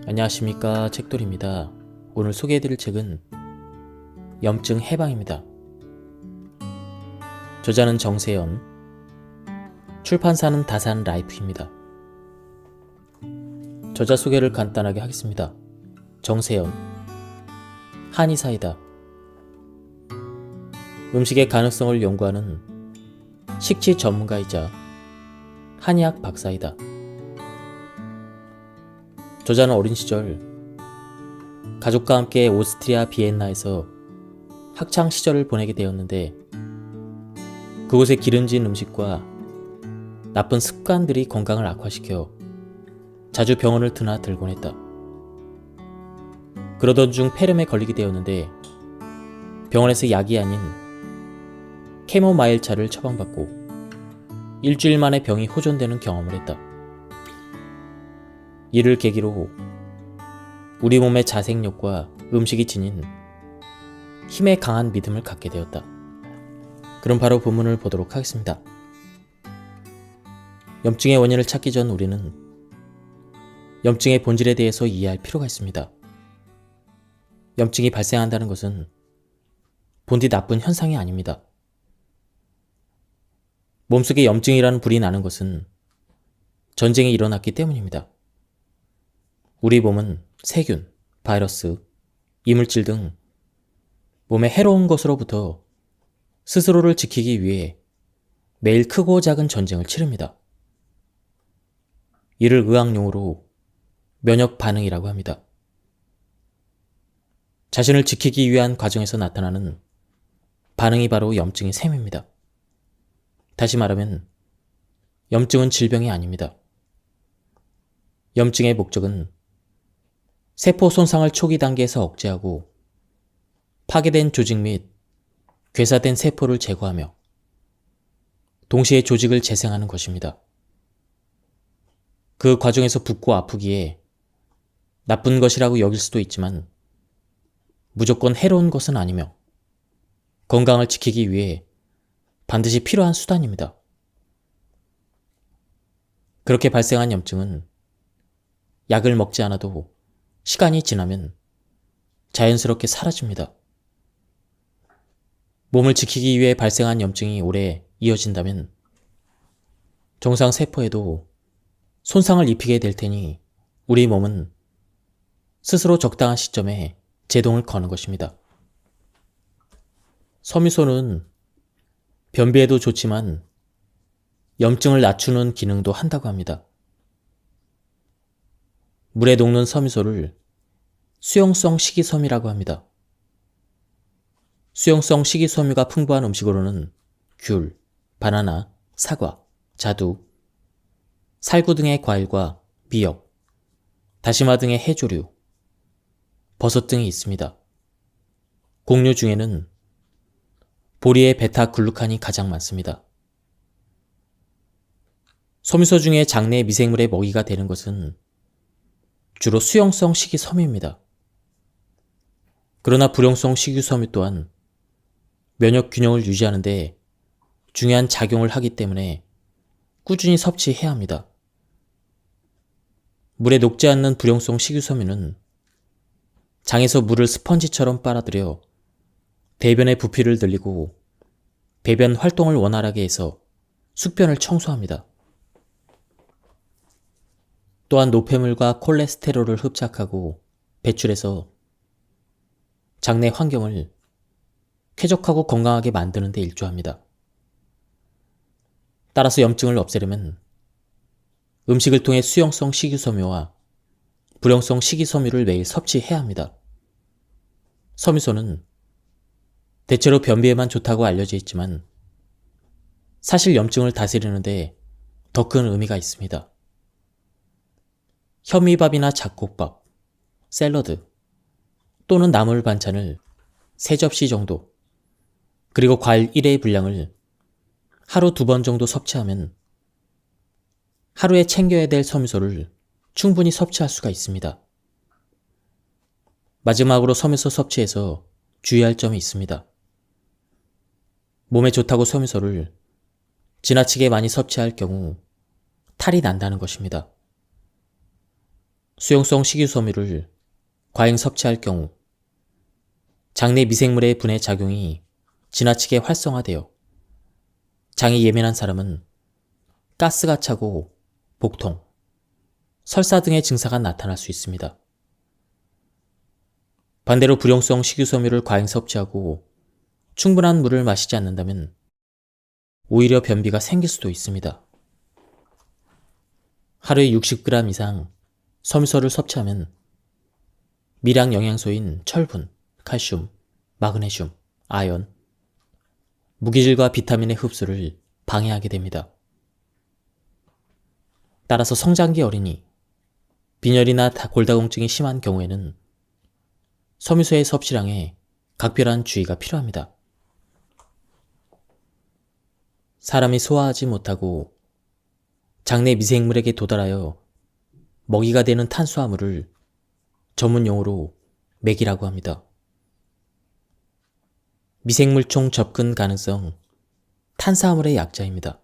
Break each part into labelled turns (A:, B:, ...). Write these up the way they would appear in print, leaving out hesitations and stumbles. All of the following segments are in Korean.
A: 안녕하십니까, 책돌입니다. 오늘 소개해드릴 책은 염증 해방입니다. 저자는 정세연, 출판사는 다산 라이프입니다. 저자 소개를 간단하게 하겠습니다. 정세연, 한의사이다. 음식의 가능성을 연구하는 식치 전문가이자 한의학 박사이다. 저자는 어린 시절 가족과 함께 오스트리아 비엔나에서 학창 시절을 보내게 되었는데 그곳의 기름진 음식과 나쁜 습관들이 건강을 악화시켜 자주 병원을 드나 들곤 했다. 그러던 중 폐렴에 걸리게 되었는데 병원에서 약이 아닌 캐모마일 차를 처방받고 일주일 만에 병이 호전되는 경험을 했다. 이를 계기로 우리 몸의 자생력과 음식이 지닌 힘에 강한 믿음을 갖게 되었다. 그럼 바로 본문을 보도록 하겠습니다. 염증의 원인을 찾기 전 우리는 염증의 본질에 대해서 이해할 필요가 있습니다. 염증이 발생한다는 것은 본디 나쁜 현상이 아닙니다. 몸속에 염증이라는 불이 나는 것은 전쟁이 일어났기 때문입니다. 우리 몸은 세균, 바이러스, 이물질 등 몸에 해로운 것으로부터 스스로를 지키기 위해 매일 크고 작은 전쟁을 치릅니다. 이를 의학용어로 면역 반응이라고 합니다. 자신을 지키기 위한 과정에서 나타나는 반응이 바로 염증의 셈입니다. 다시 말하면 염증은 질병이 아닙니다. 염증의 목적은 세포 손상을 초기 단계에서 억제하고 파괴된 조직 및 괴사된 세포를 제거하며 동시에 조직을 재생하는 것입니다. 그 과정에서 붓고 아프기에 나쁜 것이라고 여길 수도 있지만 무조건 해로운 것은 아니며 건강을 지키기 위해 반드시 필요한 수단입니다. 그렇게 발생한 염증은 약을 먹지 않아도 시간이 지나면 자연스럽게 사라집니다. 몸을 지키기 위해 발생한 염증이 오래 이어진다면 정상 세포에도 손상을 입히게 될 테니 우리 몸은 스스로 적당한 시점에 제동을 거는 것입니다. 섬유소는 변비에도 좋지만 염증을 낮추는 기능도 한다고 합니다. 물에 녹는 섬유소를 수용성 식이섬유라고 합니다. 수용성 식이섬유가 풍부한 음식으로는 귤, 바나나, 사과, 자두, 살구 등의 과일과 미역, 다시마 등의 해조류, 버섯 등이 있습니다. 곡류 중에는 보리의 베타글루칸이 가장 많습니다. 섬유소 중에 장내 미생물의 먹이가 되는 것은 주로 수용성 식이섬유입니다. 그러나 불용성 식이섬유 또한 면역 균형을 유지하는 데 중요한 작용을 하기 때문에 꾸준히 섭취해야 합니다. 물에 녹지 않는 불용성 식이섬유는 장에서 물을 스펀지처럼 빨아들여 대변의 부피를 늘리고 배변 활동을 원활하게 해서 숙변을 청소합니다. 또한 노폐물과 콜레스테롤을 흡착하고 배출해서 장내 환경을 쾌적하고 건강하게 만드는 데 일조합니다. 따라서 염증을 없애려면 음식을 통해 수용성 식이섬유와 불용성 식이섬유를 매일 섭취해야 합니다. 섬유소는 대체로 변비에만 좋다고 알려져 있지만 사실 염증을 다스리는데 더 큰 의미가 있습니다. 현미밥이나 잡곡밥, 샐러드 또는 나물 반찬을 3접시 정도 그리고 과일 1회 분량을 하루 2번 정도 섭취하면 하루에 챙겨야 될 섬유소를 충분히 섭취할 수가 있습니다. 마지막으로 섬유소 섭취에서 주의할 점이 있습니다. 몸에 좋다고 섬유소를 지나치게 많이 섭취할 경우 탈이 난다는 것입니다. 수용성 식이섬유를 과잉 섭취할 경우 장내 미생물의 분해 작용이 지나치게 활성화되어 장이 예민한 사람은 가스가 차고 복통, 설사 등의 증상가 나타날 수 있습니다. 반대로 불용성 식이섬유를 과잉 섭취하고 충분한 물을 마시지 않는다면 오히려 변비가 생길 수도 있습니다. 하루에 60g 이상 섬유소를 섭취하면 미량 영양소인 철분, 칼슘, 마그네슘, 아연, 무기질과 비타민의 흡수를 방해하게 됩니다. 따라서 성장기 어린이, 빈혈이나 골다공증이 심한 경우에는 섬유소의 섭취량에 각별한 주의가 필요합니다. 사람이 소화하지 못하고 장내 미생물에게 도달하여 먹이가 되는 탄수화물을 전문용어로 맥이라고 합니다. 미생물총 접근 가능성 탄수화물의 약자입니다.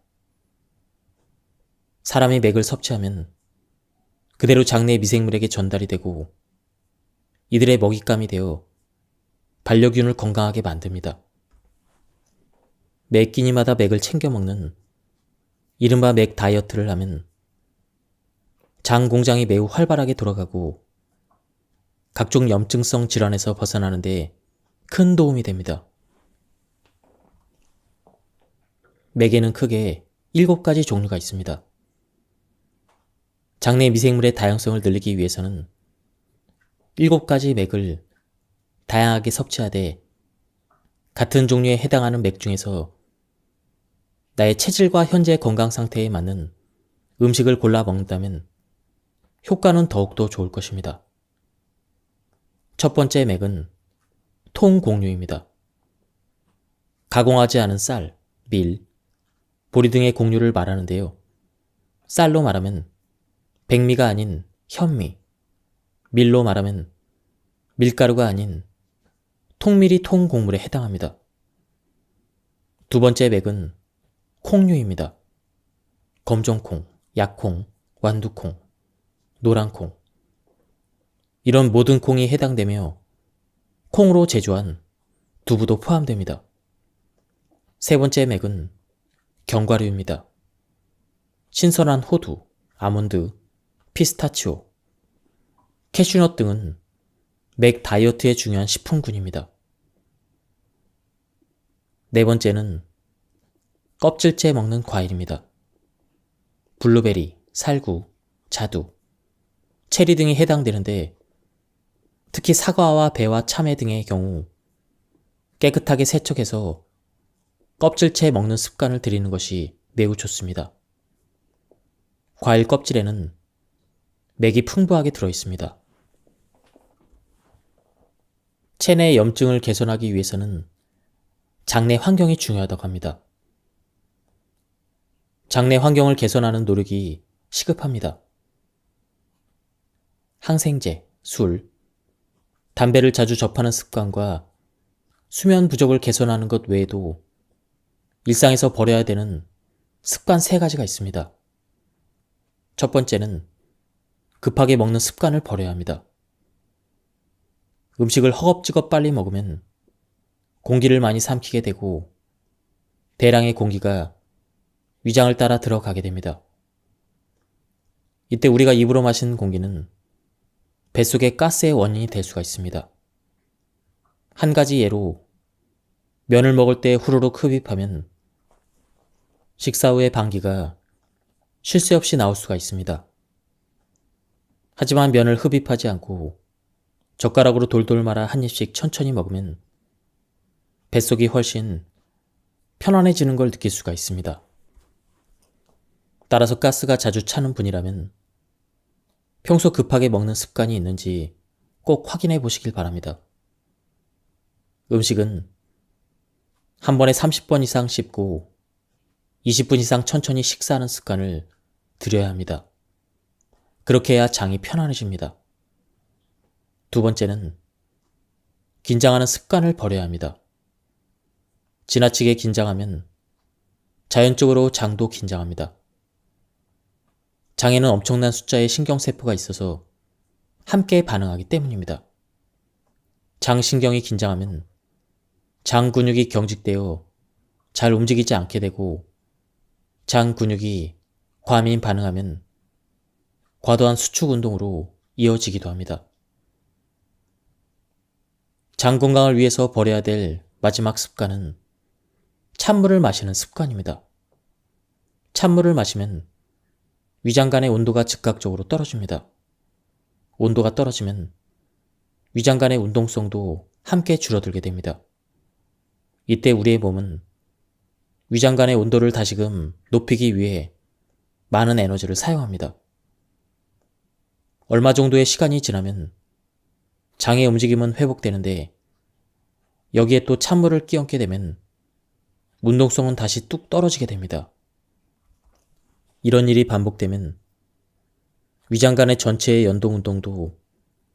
A: 사람이 맥을 섭취하면 그대로 장내 미생물에게 전달이 되고 이들의 먹잇감이 되어 반려균을 건강하게 만듭니다. 매 끼니마다 맥을 챙겨 먹는 이른바 맥 다이어트를 하면 장 공장이 매우 활발하게 돌아가고 각종 염증성 질환에서 벗어나는 데 큰 도움이 됩니다. 맥에는 크게 7가지 종류가 있습니다. 장내 미생물의 다양성을 늘리기 위해서는 7가지 맥을 다양하게 섭취하되 같은 종류에 해당하는 맥 중에서 나의 체질과 현재 건강 상태에 맞는 음식을 골라 먹는다면 효과는 더욱더 좋을 것입니다. 첫 번째 맥은 통곡류입니다. 가공하지 않은 쌀, 밀, 보리 등의 곡류를 말하는데요. 쌀로 말하면 백미가 아닌 현미, 밀로 말하면 밀가루가 아닌 통밀이 통곡물에 해당합니다. 두 번째 맥은 콩류입니다. 검정콩, 약콩, 완두콩, 노란콩 이런 모든 콩이 해당되며 콩으로 제조한 두부도 포함됩니다. 세 번째 맥은 견과류입니다. 신선한 호두, 아몬드, 피스타치오, 캐슈넛 등은 맥 다이어트에 중요한 식품군입니다. 네 번째는 껍질째 먹는 과일입니다. 블루베리, 살구, 자두, 체리 등이 해당되는데 특히 사과와 배와 참외 등의 경우 깨끗하게 세척해서 껍질째 먹는 습관을 들이는 것이 매우 좋습니다. 과일 껍질에는 맥이 풍부하게 들어있습니다. 체내 염증을 개선하기 위해서는 장내 환경이 중요하다고 합니다. 장내 환경을 개선하는 노력이 시급합니다. 항생제, 술, 담배를 자주 접하는 습관과 수면 부족을 개선하는 것 외에도 일상에서 버려야 되는 습관 3가지가 있습니다. 첫 번째는 급하게 먹는 습관을 버려야 합니다. 음식을 허겁지겁 빨리 먹으면 공기를 많이 삼키게 되고 대량의 공기가 위장을 따라 들어가게 됩니다. 이때 우리가 입으로 마시는 공기는 뱃속의 가스의 원인이 될 수가 있습니다. 한 가지 예로 면을 먹을 때 후루룩 흡입하면 식사 후에 방귀가 쉴 새 없이 나올 수가 있습니다. 하지만 면을 흡입하지 않고 젓가락으로 돌돌 말아 한 입씩 천천히 먹으면 뱃속이 훨씬 편안해지는 걸 느낄 수가 있습니다. 따라서 가스가 자주 차는 분이라면 평소 급하게 먹는 습관이 있는지 꼭 확인해 보시길 바랍니다. 음식은 한 번에 30번 이상 씹고 20분 이상 천천히 식사하는 습관을 들여야 합니다. 그렇게 해야 장이 편안해집니다. 두 번째는 긴장하는 습관을 버려야 합니다. 지나치게 긴장하면 자연적으로 장도 긴장합니다. 장에는 엄청난 숫자의 신경세포가 있어서 함께 반응하기 때문입니다. 장신경이 긴장하면 장 근육이 경직되어 잘 움직이지 않게 되고, 장 근육이 과민 반응하면 과도한 수축 운동으로 이어지기도 합니다. 장 건강을 위해서 버려야 될 마지막 습관은 찬물을 마시는 습관입니다. 찬물을 마시면 위장 간의 온도가 즉각적으로 떨어집니다. 온도가 떨어지면 위장 간의 운동성도 함께 줄어들게 됩니다. 이때 우리의 몸은 위장 간의 온도를 다시금 높이기 위해 많은 에너지를 사용합니다. 얼마 정도의 시간이 지나면 장의 움직임은 회복되는데, 여기에 또 찬물을 끼얹게 되면 운동성은 다시 뚝 떨어지게 됩니다. 이런 일이 반복되면 위장 간의 전체의 연동 운동도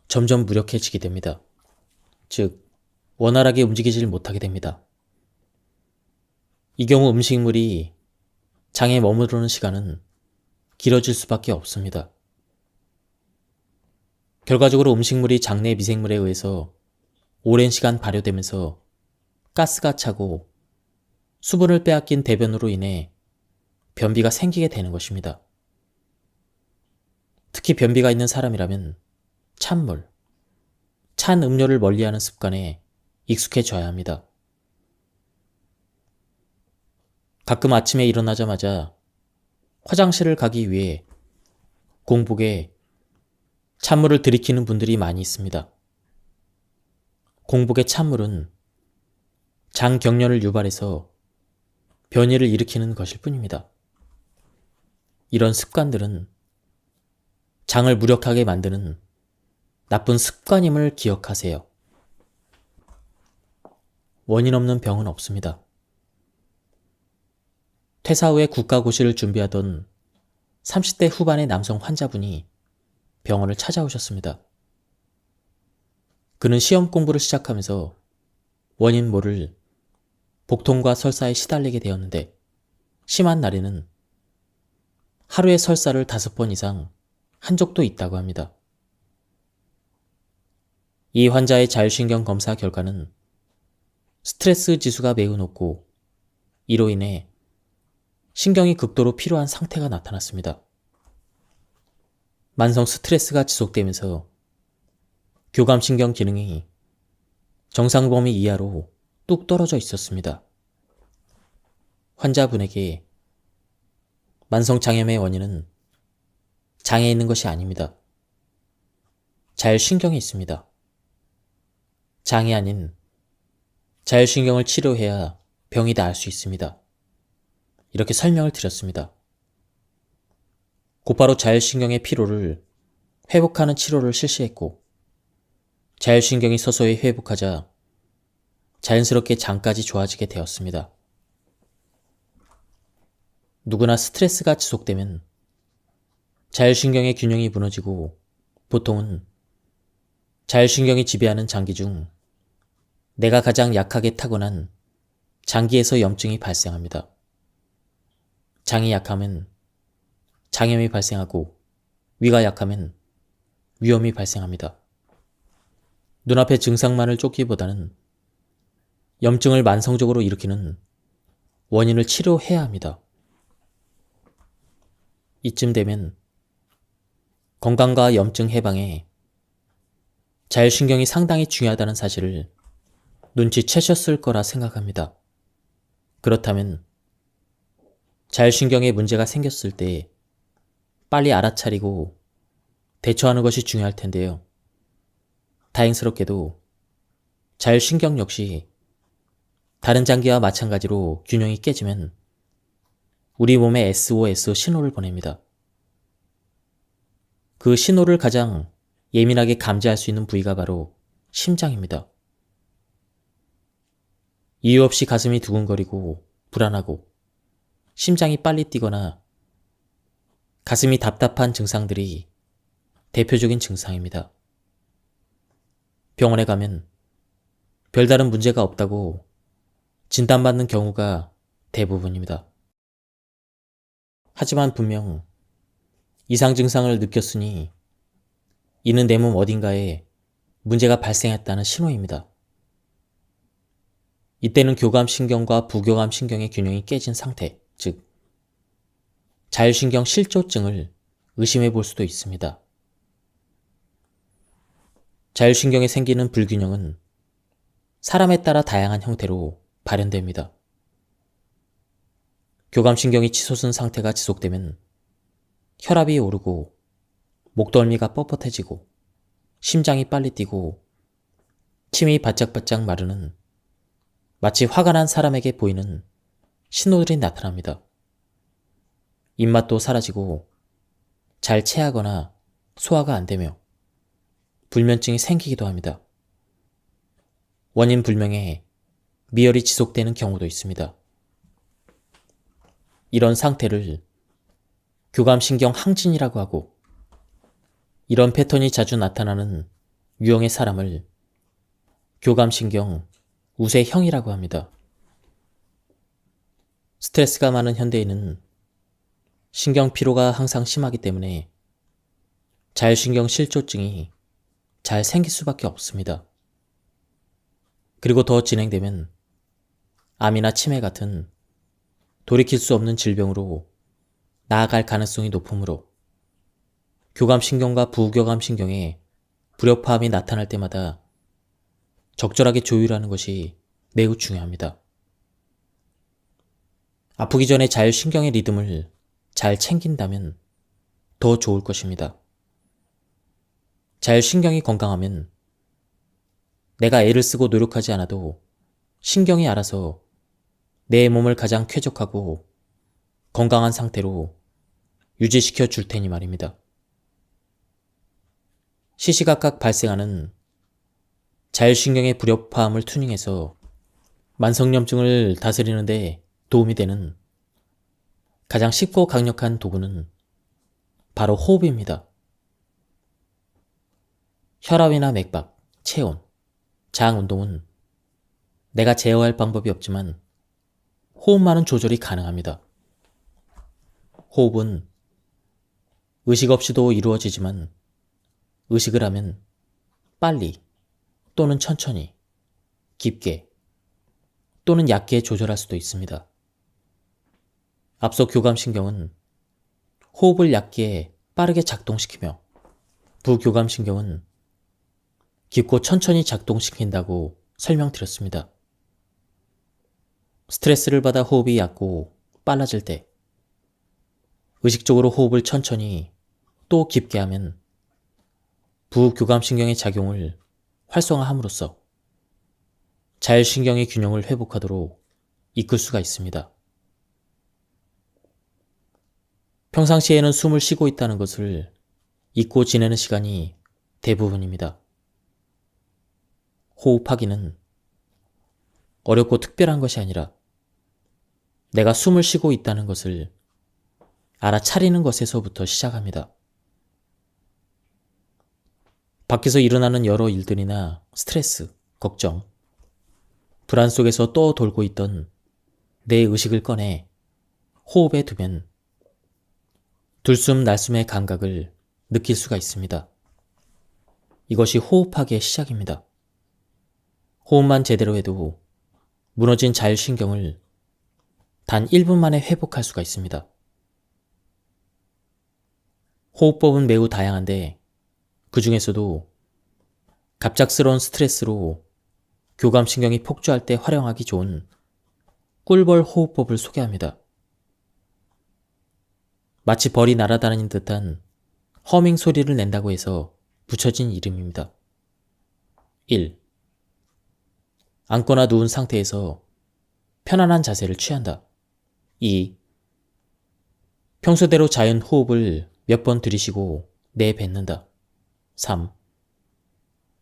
A: 점점 무력해지게 됩니다. 즉, 원활하게 움직이질 못하게 됩니다. 이 경우 음식물이 장에 머무르는 시간은 길어질 수밖에 없습니다. 결과적으로 음식물이 장내 미생물에 의해서 오랜 시간 발효되면서 가스가 차고 수분을 빼앗긴 대변으로 인해 변비가 생기게 되는 것입니다. 특히 변비가 있는 사람이라면 찬물, 찬 음료를 멀리하는 습관에 익숙해져야 합니다. 가끔 아침에 일어나자마자 화장실을 가기 위해 공복에 찬물을 들이키는 분들이 많이 있습니다. 공복의 찬물은 장 경련을 유발해서 변이를 일으키는 것일 뿐입니다. 이런 습관들은 장을 무력하게 만드는 나쁜 습관임을 기억하세요. 원인 없는 병은 없습니다. 퇴사 후에 국가고시를 준비하던 30대 후반의 남성 환자분이 병원을 찾아오셨습니다. 그는 시험 공부를 시작하면서 원인 모를 복통과 설사에 시달리게 되었는데, 심한 날에는 하루에 설사를 5번 이상 한 적도 있다고 합니다. 이 환자의 자율신경 검사 결과는 스트레스 지수가 매우 높고, 이로 인해 신경이 극도로 피로한 상태가 나타났습니다. 만성 스트레스가 지속되면서 교감신경 기능이 정상 범위 이하로 뚝 떨어져 있었습니다. 환자분에게 만성 장염의 원인은 장에 있는 것이 아닙니다. 자율신경에 있습니다. 장이 아닌 자율신경을 치료해야 병이 나을 수 있습니다. 이렇게 설명을 드렸습니다. 곧바로 자율신경의 피로를 회복하는 치료를 실시했고, 자율신경이 서서히 회복하자 자연스럽게 장까지 좋아지게 되었습니다. 누구나 스트레스가 지속되면 자율신경의 균형이 무너지고, 보통은 자율신경이 지배하는 장기 중 내가 가장 약하게 타고난 장기에서 염증이 발생합니다. 장이 약하면 장염이 발생하고, 위가 약하면 위염이 발생합니다. 눈앞의 증상만을 쫓기보다는 염증을 만성적으로 일으키는 원인을 치료해야 합니다. 이쯤 되면 건강과 염증 해방에 자율신경이 상당히 중요하다는 사실을 눈치채셨을 거라 생각합니다. 그렇다면 자율신경에 문제가 생겼을 때 빨리 알아차리고 대처하는 것이 중요할 텐데요. 다행스럽게도 자율신경 역시 다른 장기와 마찬가지로 균형이 깨지면 우리 몸에 SOS 신호를 보냅니다. 그 신호를 가장 예민하게 감지할 수 있는 부위가 바로 심장입니다. 이유 없이 가슴이 두근거리고 불안하고 심장이 빨리 뛰거나 가슴이 답답한 증상들이 대표적인 증상입니다. 병원에 가면 별다른 문제가 없다고 진단받는 경우가 대부분입니다. 하지만 분명 이상 증상을 느꼈으니 이는 내 몸 어딘가에 문제가 발생했다는 신호입니다. 이때는 교감신경과 부교감신경의 균형이 깨진 상태, 즉 자율신경 실조증을 의심해 볼 수도 있습니다. 자율신경에 생기는 불균형은 사람에 따라 다양한 형태로 발현됩니다. 교감신경이 치솟은 상태가 지속되면 혈압이 오르고 목덜미가 뻣뻣해지고 심장이 빨리 뛰고 침이 바짝바짝 마르는 마치 화가 난 사람에게 보이는 신호들이 나타납니다. 입맛도 사라지고 잘 체하거나 소화가 안 되며 불면증이 생기기도 합니다. 원인 불명의 미열이 지속되는 경우도 있습니다. 이런 상태를 교감신경 항진이라고 하고, 이런 패턴이 자주 나타나는 유형의 사람을 교감신경 우세형이라고 합니다. 스트레스가 많은 현대인은 신경 피로가 항상 심하기 때문에 자율신경 실조증이 잘 생길 수밖에 없습니다. 그리고 더 진행되면 암이나 치매 같은 돌이킬 수 없는 질병으로 나아갈 가능성이 높으므로 교감신경과 부교감신경의 불협화음이 나타날 때마다 적절하게 조율하는 것이 매우 중요합니다. 아프기 전에 자율신경의 리듬을 잘 챙긴다면 더 좋을 것입니다. 자율신경이 건강하면 내가 애를 쓰고 노력하지 않아도 신경이 알아서 내 몸을 가장 쾌적하고 건강한 상태로 유지시켜 줄 테니 말입니다. 시시각각 발생하는 자율신경의 불협화음을 튜닝해서 만성염증을 다스리는 데 도움이 되는 가장 쉽고 강력한 도구는 바로 호흡입니다. 혈압이나 맥박, 체온, 장 운동은 내가 제어할 방법이 없지만 호흡만은 조절이 가능합니다. 호흡은 의식 없이도 이루어지지만 의식을 하면 빨리 또는 천천히, 깊게 또는 얕게 조절할 수도 있습니다. 앞서 교감신경은 호흡을 얕게 빠르게 작동시키며 부교감신경은 깊고 천천히 작동시킨다고 설명드렸습니다. 스트레스를 받아 호흡이 얕고 빨라질 때 의식적으로 호흡을 천천히 또 깊게 하면 부교감신경의 작용을 활성화함으로써 자율신경의 균형을 회복하도록 이끌 수가 있습니다. 평상시에는 숨을 쉬고 있다는 것을 잊고 지내는 시간이 대부분입니다. 호흡하기는 어렵고 특별한 것이 아니라 내가 숨을 쉬고 있다는 것을 알아차리는 것에서부터 시작합니다. 밖에서 일어나는 여러 일들이나 스트레스, 걱정, 불안 속에서 또 돌고 있던 내 의식을 꺼내 호흡에 두면 들숨 날숨의 감각을 느낄 수가 있습니다. 이것이 호흡하기의 시작입니다. 호흡만 제대로 해도 무너진 자율신경을 단 1분 만에 회복할 수가 있습니다. 호흡법은 매우 다양한데 그 중에서도 갑작스러운 스트레스로 교감신경이 폭주할 때 활용하기 좋은 꿀벌 호흡법을 소개합니다. 마치 벌이 날아다니는 듯한 허밍 소리를 낸다고 해서 붙여진 이름입니다. 1. 앉거나 누운 상태에서 편안한 자세를 취한다. 2. 평소대로 자연 호흡을 몇 번 들이쉬고 내뱉는다. 3.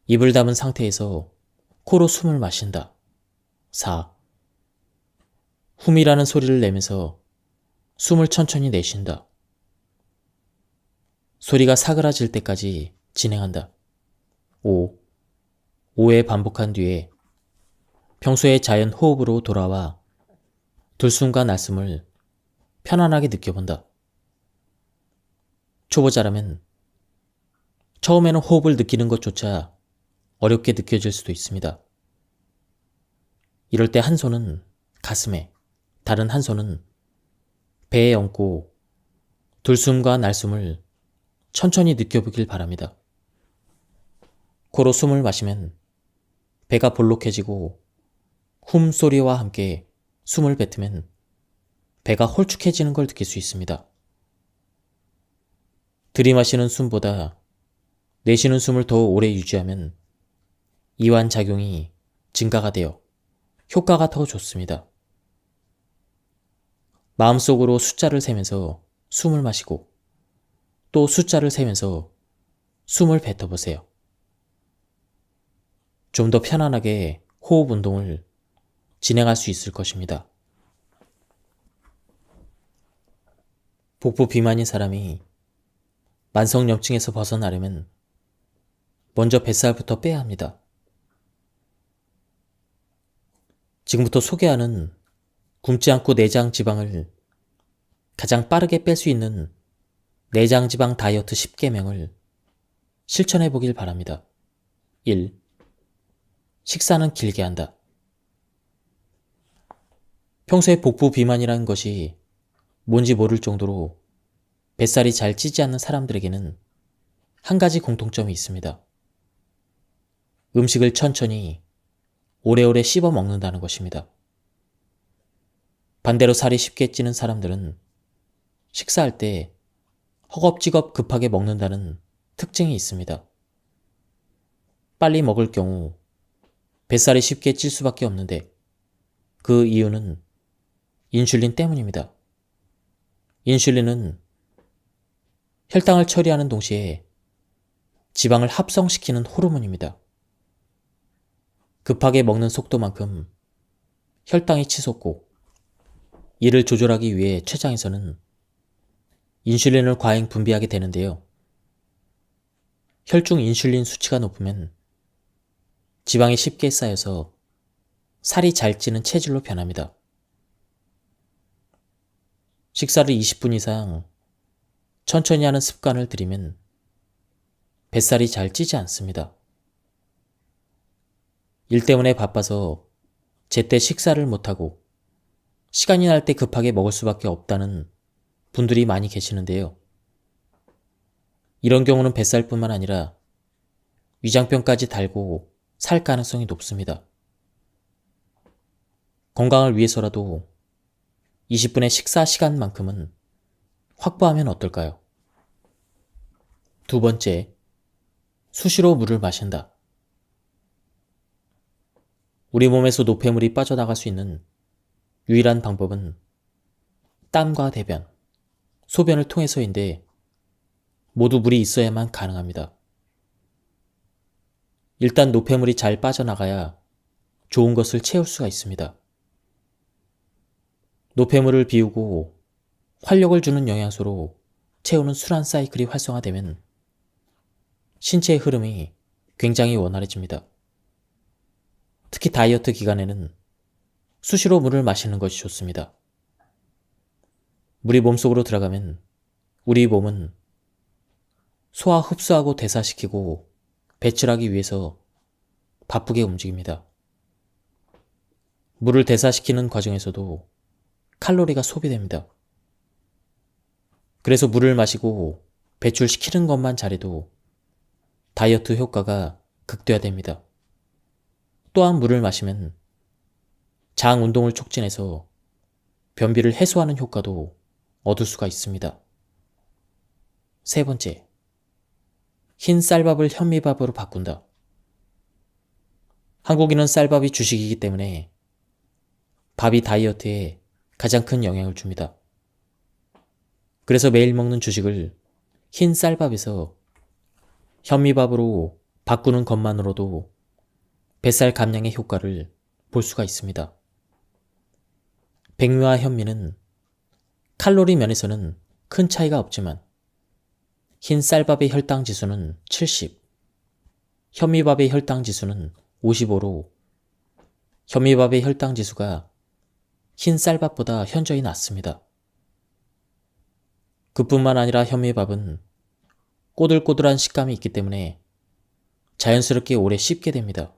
A: 입을 담은 상태에서 코로 숨을 마신다. 4. 훔이라는 소리를 내면서 숨을 천천히 내쉰다. 소리가 사그라질 때까지 진행한다. 5. 5회 반복한 뒤에 평소의 자연 호흡으로 돌아와 들숨과 날숨을 편안하게 느껴본다. 초보자라면 처음에는 호흡을 느끼는 것조차 어렵게 느껴질 수도 있습니다. 이럴 때 한 손은 가슴에, 다른 한 손은 배에 얹고 들숨과 날숨을 천천히 느껴보길 바랍니다. 코로 숨을 마시면 배가 볼록해지고 훔 소리와 함께 숨을 뱉으면 배가 홀쭉해지는 걸 느낄 수 있습니다. 들이마시는 숨보다 내쉬는 숨을 더 오래 유지하면 이완 작용이 증가가 되어 효과가 더 좋습니다. 마음속으로 숫자를 세면서 숨을 마시고 또 숫자를 세면서 숨을 뱉어보세요. 좀 더 편안하게 호흡 운동을 진행할 수 있을 것입니다. 복부 비만인 사람이 만성염증에서 벗어나려면 먼저 뱃살부터 빼야 합니다. 지금부터 소개하는 굶지 않고 내장 지방을 가장 빠르게 뺄 수 있는 내장 지방 다이어트 10계명을 실천해 보길 바랍니다. 1. 식사는 길게 한다. 평소에 복부 비만이라는 것이 뭔지 모를 정도로 뱃살이 잘 찌지 않는 사람들에게는 한 가지 공통점이 있습니다. 음식을 천천히 오래오래 씹어 먹는다는 것입니다. 반대로 살이 쉽게 찌는 사람들은 식사할 때 허겁지겁 급하게 먹는다는 특징이 있습니다. 빨리 먹을 경우 뱃살이 쉽게 찔 수밖에 없는데 그 이유는 인슐린 때문입니다. 인슐린은 혈당을 처리하는 동시에 지방을 합성시키는 호르몬입니다. 급하게 먹는 속도만큼 혈당이 치솟고 이를 조절하기 위해 췌장에서는 인슐린을 과잉 분비하게 되는데요. 혈중 인슐린 수치가 높으면 지방이 쉽게 쌓여서 살이 잘 찌는 체질로 변합니다. 식사를 20분 이상 천천히 하는 습관을 들이면 뱃살이 잘 찌지 않습니다. 일 때문에 바빠서 제때 식사를 못하고 시간이 날 때 급하게 먹을 수밖에 없다는 분들이 많이 계시는데요. 이런 경우는 뱃살뿐만 아니라 위장병까지 달고 살 가능성이 높습니다. 건강을 위해서라도 20분의 식사 시간만큼은 확보하면 어떨까요? 두 번째, 수시로 물을 마신다. 우리 몸에서 노폐물이 빠져나갈 수 있는 유일한 방법은 땀과 대변, 소변을 통해서인데 모두 물이 있어야만 가능합니다. 일단 노폐물이 잘 빠져나가야 좋은 것을 채울 수가 있습니다. 노폐물을 비우고 활력을 주는 영양소로 채우는 순환 사이클이 활성화되면 신체의 흐름이 굉장히 원활해집니다. 특히 다이어트 기간에는 수시로 물을 마시는 것이 좋습니다. 물이 몸속으로 들어가면 우리 몸은 소화, 흡수하고 대사시키고 배출하기 위해서 바쁘게 움직입니다. 물을 대사시키는 과정에서도 칼로리가 소비됩니다. 그래서 물을 마시고 배출시키는 것만 잘해도 다이어트 효과가 극대화됩니다. 또한 물을 마시면 장 운동을 촉진해서 변비를 해소하는 효과도 얻을 수가 있습니다. 세 번째, 흰 쌀밥을 현미밥으로 바꾼다. 한국인은 쌀밥이 주식이기 때문에 밥이 다이어트에 가장 큰 영향을 줍니다. 그래서 매일 먹는 주식을 흰 쌀밥에서 현미밥으로 바꾸는 것만으로도 뱃살 감량의 효과를 볼 수가 있습니다. 백미와 현미는 칼로리 면에서는 큰 차이가 없지만 흰 쌀밥의 혈당 지수는 70, 현미밥의 혈당 지수는 55로 현미밥의 혈당 지수가 흰 쌀밥보다 현저히 낮습니다. 그뿐만 아니라 현미밥은 꼬들꼬들한 식감이 있기 때문에 자연스럽게 오래 씹게 됩니다.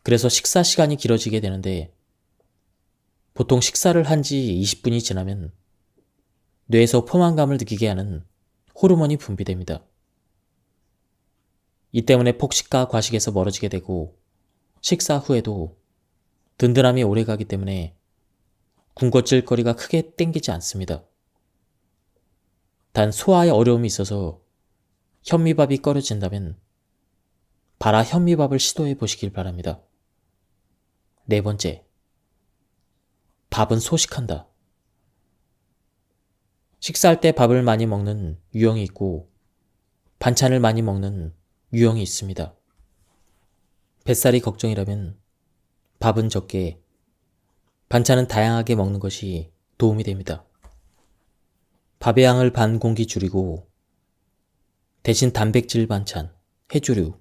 A: 그래서 식사 시간이 길어지게 되는데 보통 식사를 한 지 20분이 지나면 뇌에서 포만감을 느끼게 하는 호르몬이 분비됩니다. 이 때문에 폭식과 과식에서 멀어지게 되고 식사 후에도 든든함이 오래가기 때문에 군것질거리가 크게 땡기지 않습니다. 단 소화에 어려움이 있어서 현미밥이 꺼려진다면 발화 현미밥을 시도해 보시길 바랍니다. 네 번째, 밥은 소식한다. 식사할 때 밥을 많이 먹는 유형이 있고 반찬을 많이 먹는 유형이 있습니다. 뱃살이 걱정이라면 밥은 적게, 반찬은 다양하게 먹는 것이 도움이 됩니다. 밥의 양을 반 공기 줄이고 대신 단백질 반찬, 해조류,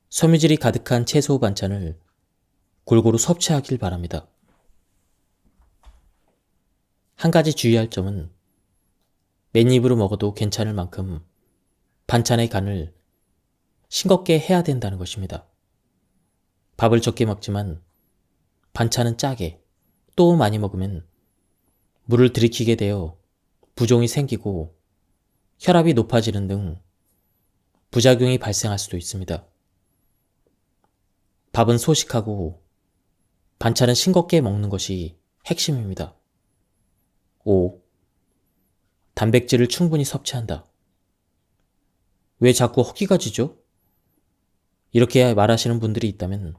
A: 섬유질이 가득한 채소 반찬을 골고루 섭취하길 바랍니다. 한 가지 주의할 점은 맨입으로 먹어도 괜찮을 만큼 반찬의 간을 싱겁게 해야 된다는 것입니다. 밥을 적게 먹지만 반찬은 짜게, 또 많이 먹으면 물을 들이키게 되어 부종이 생기고 혈압이 높아지는 등 부작용이 발생할 수도 있습니다. 밥은 소식하고 반찬은 싱겁게 먹는 것이 핵심입니다. 5. 단백질을 충분히 섭취한다. 왜 자꾸 허기가 지죠? 이렇게 말하시는 분들이 있다면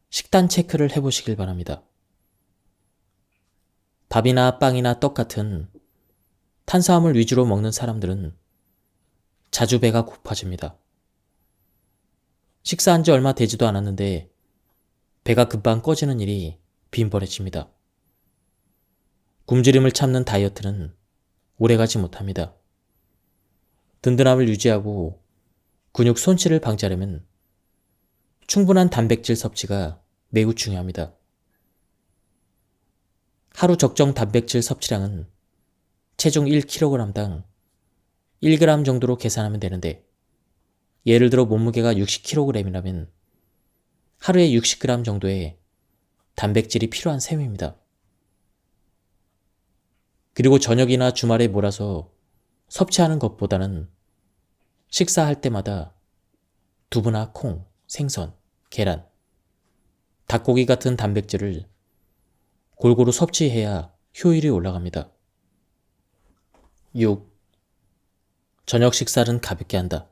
A: 식단 체크를 해보시길 바랍니다. 밥이나 빵이나 떡 같은 탄수화물 위주로 먹는 사람들은 자주 배가 고파집니다. 식사한 지 얼마 되지도 않았는데 배가 금방 꺼지는 일이 빈번해집니다. 굶주림을 참는 다이어트는 오래가지 못합니다. 든든함을 유지하고 근육 손실을 방지하려면 충분한 단백질 섭취가 매우 중요합니다. 하루 적정 단백질 섭취량은 체중 1kg당 1g 정도로 계산하면 되는데, 예를 들어 몸무게가 60kg이라면 하루에 60g 정도의 단백질이 필요한 셈입니다. 그리고 저녁이나 주말에 몰아서 섭취하는 것보다는 식사할 때마다 두부나 콩, 생선, 계란, 닭고기 같은 단백질을 골고루 섭취해야 효율이 올라갑니다. 6. 저녁 식사는 가볍게 한다.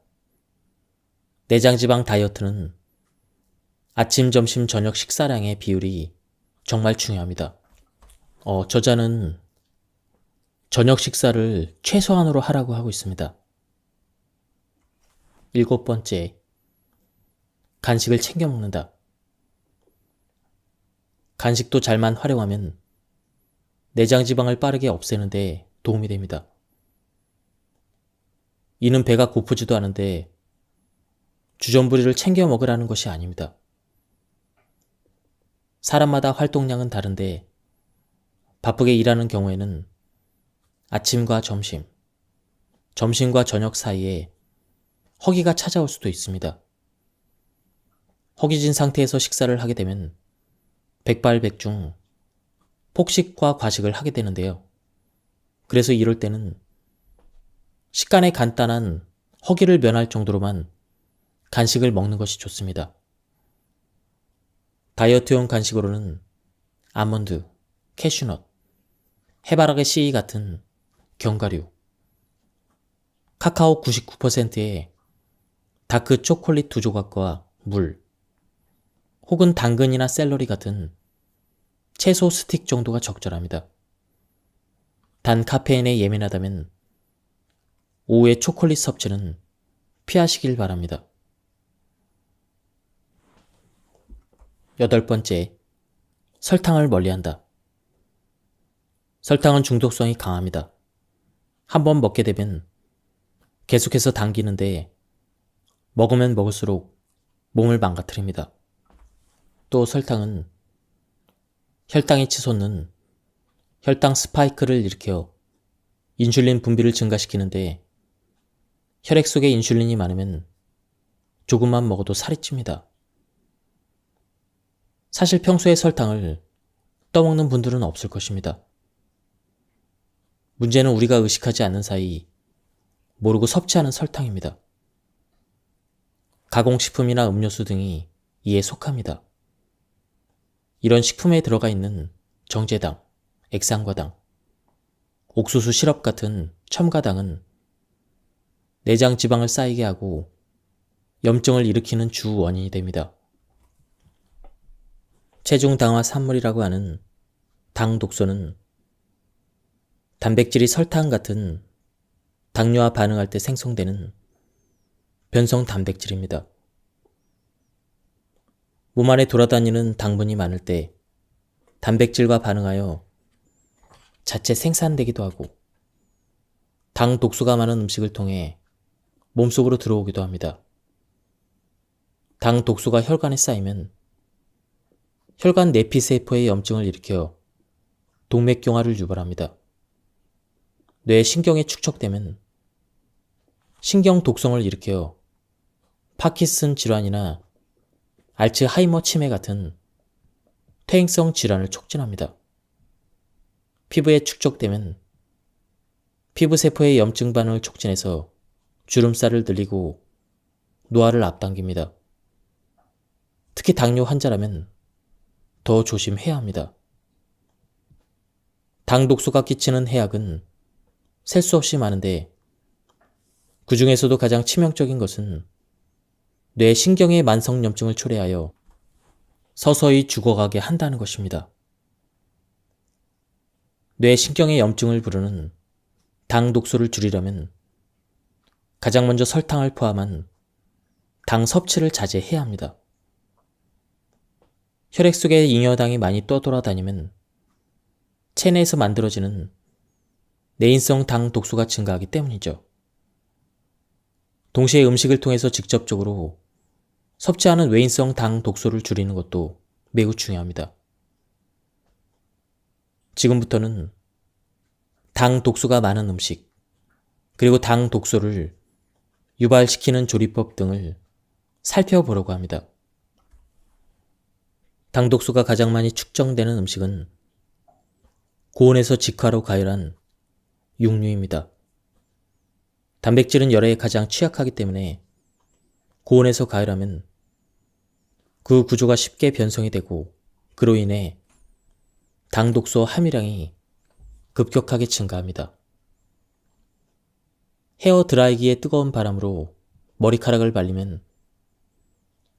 A: 내장지방 다이어트는 아침, 점심, 저녁 식사량의 비율이 정말 중요합니다. 저자는 저녁 식사를 최소한으로 하라고 하고 있습니다. 7번째, 간식을 챙겨 먹는다. 간식도 잘만 활용하면 내장지방을 빠르게 없애는데 도움이 됩니다. 이는 배가 고프지도 않은데 주전부리를 챙겨 먹으라는 것이 아닙니다. 사람마다 활동량은 다른데 바쁘게 일하는 경우에는 아침과 점심, 점심과 저녁 사이에 허기가 찾아올 수도 있습니다. 허기진 상태에서 식사를 하게 되면 백발백중 폭식과 과식을 하게 되는데요. 그래서 이럴 때는 식간에 간단한 허기를 면할 정도로만 간식을 먹는 것이 좋습니다. 다이어트용 간식으로는 아몬드, 캐슈넛, 해바라기 씨 같은 견과류, 카카오 99%의 다크 초콜릿 2조각과 물, 혹은 당근이나 샐러리 같은 채소 스틱 정도가 적절합니다. 단 카페인에 예민하다면 오후에 초콜릿 섭취는 피하시길 바랍니다. 8번째, 설탕을 멀리한다. 설탕은 중독성이 강합니다. 한번 먹게 되면 계속해서 당기는데 먹으면 먹을수록 몸을 망가뜨립니다. 또 설탕은 혈당이 치솟는 혈당 스파이크를 일으켜 인슐린 분비를 증가시키는데 혈액 속에 인슐린이 많으면 조금만 먹어도 살이 찝니다. 사실 평소에 설탕을 떠먹는 분들은 없을 것입니다. 문제는 우리가 의식하지 않는 사이 모르고 섭취하는 설탕입니다. 가공식품이나 음료수 등이 이에 속합니다. 이런 식품에 들어가 있는 정제당, 액상과당, 옥수수 시럽 같은 첨가당은 내장 지방을 쌓이게 하고 염증을 일으키는 주 원인이 됩니다. 체중 당화 산물이라고 하는 당 독소는 단백질이 설탕 같은 당뇨와 반응할 때 생성되는 변성 단백질입니다. 몸 안에 돌아다니는 당분이 많을 때 단백질과 반응하여 자체 생산되기도 하고 당 독소가 많은 음식을 통해 몸속으로 들어오기도 합니다. 당 독소가 혈관에 쌓이면 혈관 내피세포의 염증을 일으켜 동맥경화를 유발합니다. 뇌 신경에 축적되면 신경 독성을 일으켜 파킨슨 질환이나 알츠하이머 치매 같은 퇴행성 질환을 촉진합니다. 피부에 축적되면 피부세포의 염증 반응을 촉진해서 주름살을 늘리고 노화를 앞당깁니다. 특히 당뇨 환자라면 더 조심해야 합니다. 당 독소가 끼치는 해악은 셀 수 없이 많은데 그 중에서도 가장 치명적인 것은 뇌 신경의 만성염증을 초래하여 서서히 죽어가게 한다는 것입니다. 뇌 신경의 염증을 부르는 당 독소를 줄이려면 가장 먼저 설탕을 포함한 당 섭취를 자제해야 합니다. 혈액 속에 잉여당이 많이 떠돌아다니면 체내에서 만들어지는 내인성 당 독소가 증가하기 때문이죠. 동시에 음식을 통해서 직접적으로 섭취하는 외인성 당 독소를 줄이는 것도 매우 중요합니다. 지금부터는 당 독소가 많은 음식, 그리고 당 독소를 유발시키는 조리법 등을 살펴보려고 합니다. 당 독소가 가장 많이 축적되는 음식은 고온에서 직화로 가열한 육류입니다. 단백질은 열에 가장 취약하기 때문에 고온에서 가열하면 그 구조가 쉽게 변성이 되고 그로 인해 당 독소 함유량이 급격하게 증가합니다. 헤어 드라이기의 뜨거운 바람으로 머리카락을 말리면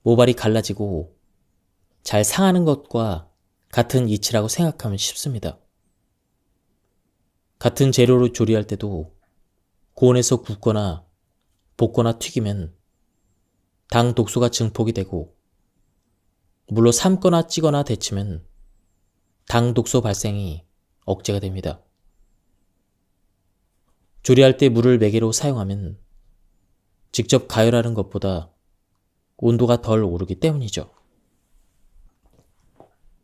A: 모발이 갈라지고 잘 상하는 것과 같은 이치라고 생각하면 쉽습니다. 같은 재료로 조리할 때도 고온에서 굽거나 볶거나 튀기면 당 독소가 증폭이 되고 물로 삶거나 찌거나 데치면 당 독소 발생이 억제가 됩니다. 조리할 때 물을 매개로 사용하면 직접 가열하는 것보다 온도가 덜 오르기 때문이죠.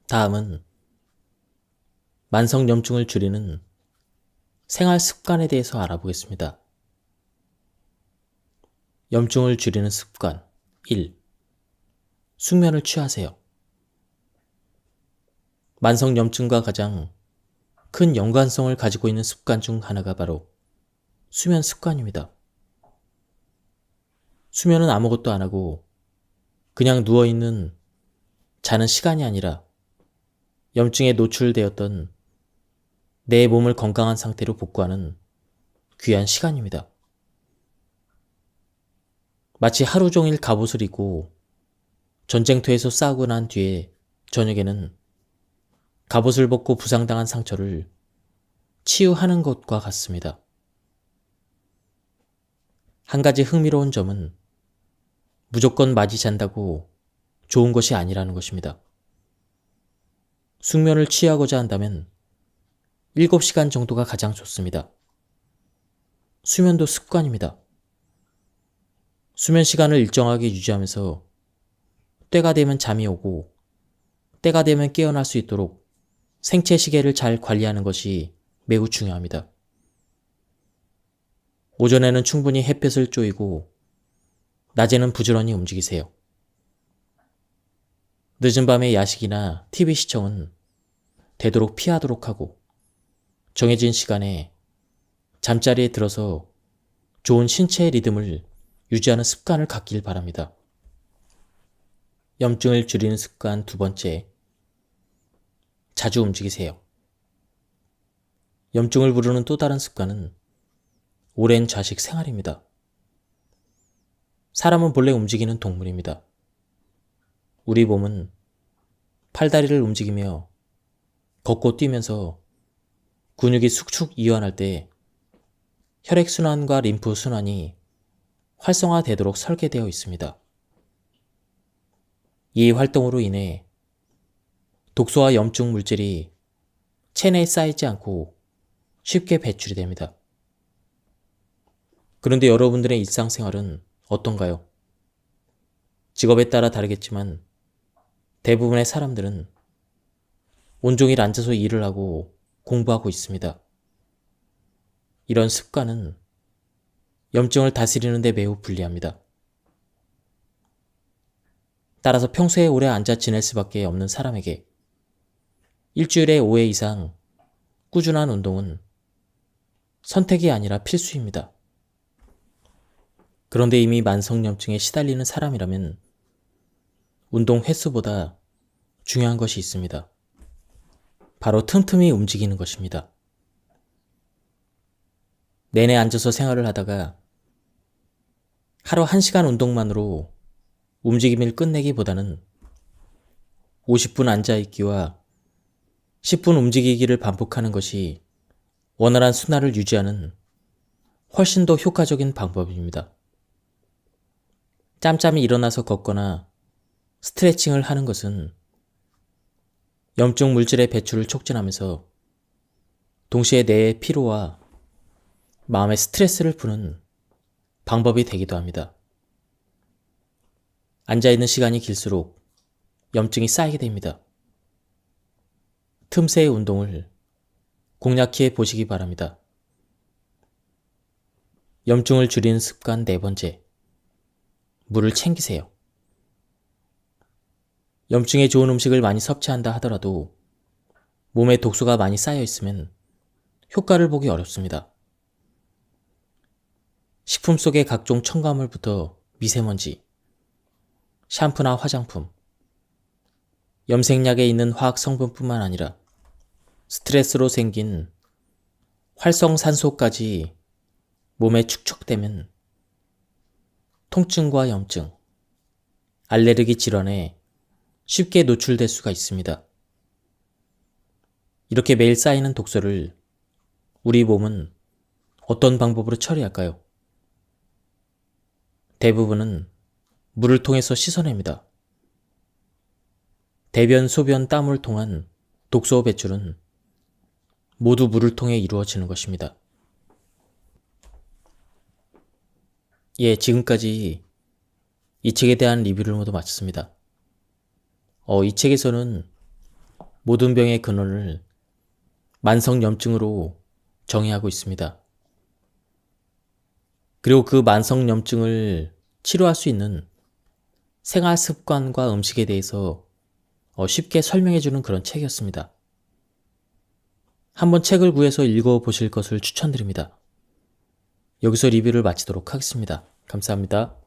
A: 다음은 만성염증을 줄이는 생활 습관에 대해서 알아보겠습니다. 염증을 줄이는 습관 1. 숙면을 취하세요. 만성염증과 가장 큰 연관성을 가지고 있는 습관 중 하나가 바로 수면 습관입니다. 수면은 아무것도 안 하고 그냥 누워있는 자는 시간이 아니라 염증에 노출되었던 내 몸을 건강한 상태로 복구하는 귀한 시간입니다. 마치 하루 종일 갑옷을 입고 전쟁터에서 싸우고 난 뒤에 저녁에는 갑옷을 벗고 부상당한 상처를 치유하는 것과 같습니다. 한 가지 흥미로운 점은 무조건 많이 잔다고 좋은 것이 아니라는 것입니다. 숙면을 취하고자 한다면 7시간 정도가 가장 좋습니다. 수면도 습관입니다. 수면 시간을 일정하게 유지하면서 때가 되면 잠이 오고 때가 되면 깨어날 수 있도록 생체 시계를 잘 관리하는 것이 매우 중요합니다. 오전에는 충분히 햇볕을 쬐이고 낮에는 부지런히 움직이세요. 늦은 밤에 야식이나 TV 시청은 되도록 피하도록 하고 정해진 시간에 잠자리에 들어서 좋은 신체의 리듬을 유지하는 습관을 갖길 바랍니다. 염증을 줄이는 습관 두 번째, 자주 움직이세요. 염증을 부르는 또 다른 습관은 오랜 좌식 생활입니다. 사람은 본래 움직이는 동물입니다. 우리 몸은 팔다리를 움직이며 걷고 뛰면서 근육이 축축 이완할 때 혈액순환과 림프순환이 활성화되도록 설계되어 있습니다. 이 활동으로 인해 독소와 염증 물질이 체내에 쌓이지 않고 쉽게 배출이 됩니다. 그런데 여러분들의 일상생활은 어떤가요? 직업에 따라 다르겠지만 대부분의 사람들은 온종일 앉아서 일을 하고 공부하고 있습니다. 이런 습관은 염증을 다스리는 데 매우 불리합니다. 따라서 평소에 오래 앉아 지낼 수밖에 없는 사람에게 일주일에 5회 이상 꾸준한 운동은 선택이 아니라 필수입니다. 그런데 이미 만성염증에 시달리는 사람이라면 운동 횟수보다 중요한 것이 있습니다. 바로 틈틈이 움직이는 것입니다. 내내 앉아서 생활을 하다가 하루 1시간 운동만으로 움직임을 끝내기보다는 50분 앉아있기와 10분 움직이기를 반복하는 것이 원활한 순환을 유지하는 훨씬 더 효과적인 방법입니다. 짬짬이 일어나서 걷거나 스트레칭을 하는 것은 염증 물질의 배출을 촉진하면서 동시에 뇌의 피로와 마음의 스트레스를 푸는 방법이 되기도 합니다. 앉아있는 시간이 길수록 염증이 쌓이게 됩니다. 틈새의 운동을 공략해 보시기 바랍니다. 염증을 줄이는 습관 네 번째, 물을 챙기세요. 염증에 좋은 음식을 많이 섭취한다 하더라도 몸에 독소가 많이 쌓여 있으면 효과를 보기 어렵습니다. 식품 속의 각종 첨가물부터 미세먼지, 샴푸나 화장품, 염색약에 있는 화학 성분뿐만 아니라 스트레스로 생긴 활성산소까지 몸에 축적되면 통증과 염증, 알레르기 질환에 쉽게 노출될 수가 있습니다. 이렇게 매일 쌓이는 독소를 우리 몸은 어떤 방법으로 처리할까요? 대부분은 물을 통해서 씻어냅니다. 대변, 소변, 땀을 통한 독소 배출은 모두 물을 통해 이루어지는 것입니다. 지금까지 이 책에 대한 리뷰를 모두 마쳤습니다. 이 책에서는 모든 병의 근원을 만성염증으로 정의하고 있습니다. 그리고 그 만성염증을 치료할 수 있는 생활 습관과 음식에 대해서 쉽게 설명해주는 그런 책이었습니다. 한번 책을 구해서 읽어보실 것을 추천드립니다. 여기서 리뷰를 마치도록 하겠습니다. 감사합니다.